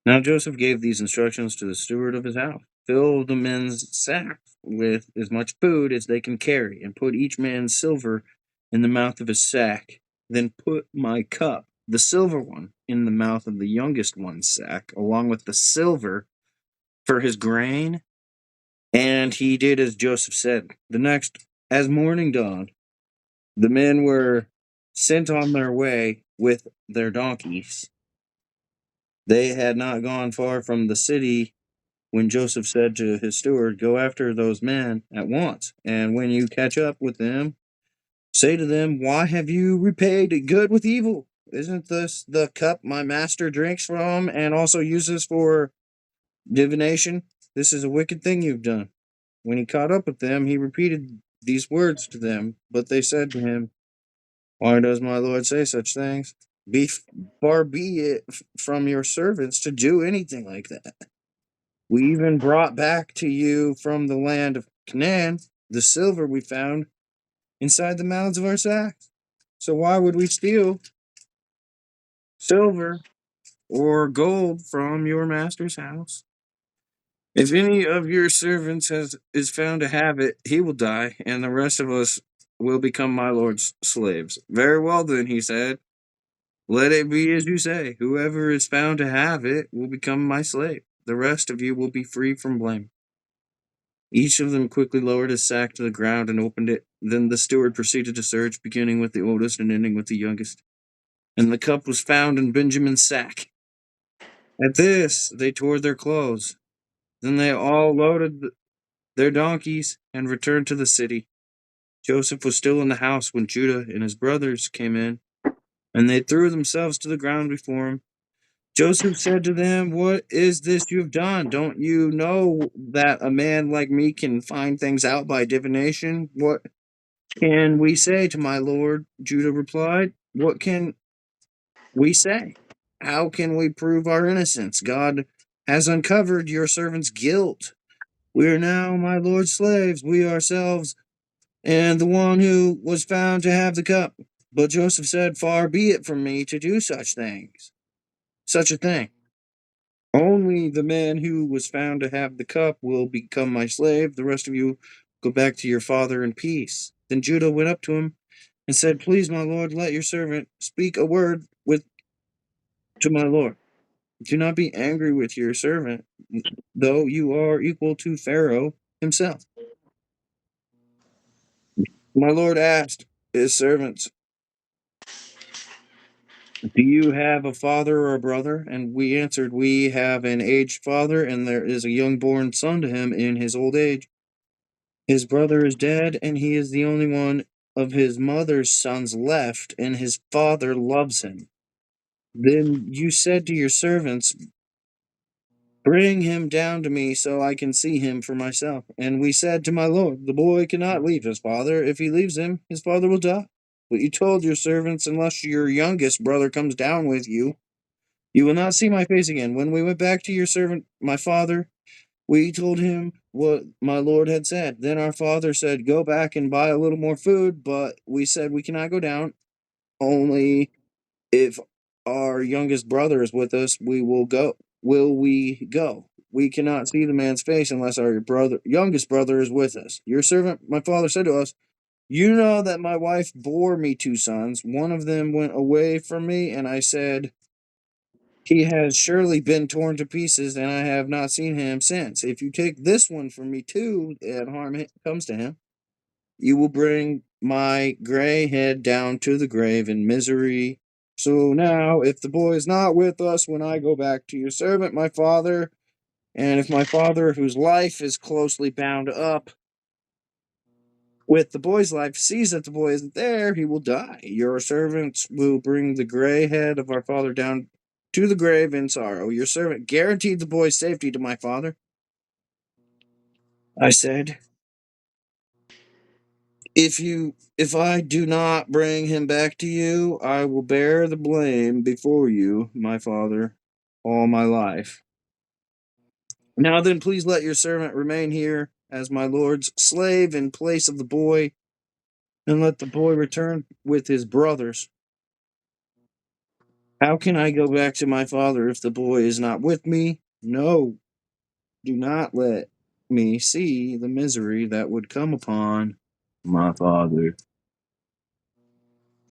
Now Joseph gave these instructions to the steward of his house: fill the men's sacks with as much food as they can carry, and put each man's silver in the mouth of his sack. Then put my cup, the silver one, in the mouth of the youngest one's sack, along with the silver for his grain. And he did as Joseph said. The next, as morning dawned, the men were sent on their way with their donkeys. They had not gone far from the city when Joseph said to his steward, go after those men at once, and when you catch up with them, say to them, why have you repaid good with evil? Isn't this the cup my master drinks from and also uses for divination? This is a wicked thing you've done. When he caught up with them, he repeated these words to them, but they said to him, why does my lord say such things? Be far be it from your servants to do anything like that. We even brought back to you from the land of Canaan the silver we found inside the mouths of our sacks. So why would we steal silver or gold from your master's house? If any of your servants is found to have it, he will die, and the rest of us will become my lord's slaves. Very well, then, he said. Let it be as you say. Whoever is found to have it will become my slave. The rest of you will be free from blame. Each of them quickly lowered his sack to the ground and opened it. Then the steward proceeded to search, beginning with the oldest and ending with the youngest. And the cup was found in Benjamin's sack. At this, they tore their clothes. Then they all loaded their donkeys and returned to the city. Joseph was still in the house when Judah and his brothers came in, and they threw themselves to the ground before him. Joseph said to them, what is this you have done? Don't you know that a man like me can find things out by divination? What can we say to my lord? Judah replied. What can we say? How can we prove our innocence? God has uncovered your servant's guilt. We are now my lord's slaves, we ourselves, and the one who was found to have the cup. But Joseph said, far be it from me to do such a thing. Only the man who was found to have the cup will become my slave. The rest of you go back to your father in peace. Then Judah went up to him and said, please, my lord, let your servant speak a word to my lord. Do not be angry with your servant, though you are equal to Pharaoh himself. My lord asked his servants, do you have a father or a brother? And we answered, we have an aged father, and there is a young born son to him in his old age. His brother is dead, and he is the only one of his mother's sons left, and his father loves him. Then you said to your servants, bring him down to me so I can see him for myself. And we said to my lord, the boy cannot leave his father. If he leaves him, his father will die. But you told your servants, unless your youngest brother comes down with you, you will not see my face again. When we went back to your servant, my father, we told him what my lord had said. Then our father said, go back and buy a little more food. But we said, we cannot go down. Only if our youngest brother is with us, we will go. Will we go? We cannot see the man's face unless our youngest brother is with us. Your servant, my father, said to us, you know that my wife bore me two sons. One of them went away from me, and I said, he has surely been torn to pieces, and I have not seen him since. If you take this one from me too, and harm comes to him, you will bring my gray head down to the grave in misery. So now, if the boy is not with us when I go back to your servant, my father, and if my father, whose life is closely bound up with the boy's life, sees that the boy isn't there, he will die. Your servants will bring the gray head of our father down to the grave in sorrow. Your servant guaranteed the boy's safety to my father. I said, if I do not bring him back to you, I will bear the blame before you, my father, all my life. Now then, please let your servant remain here as my lord's slave in place of the boy, and let the boy return with his brothers. How can I go back to my father if the boy is not with me? No, do not let me see the misery that would come upon my father.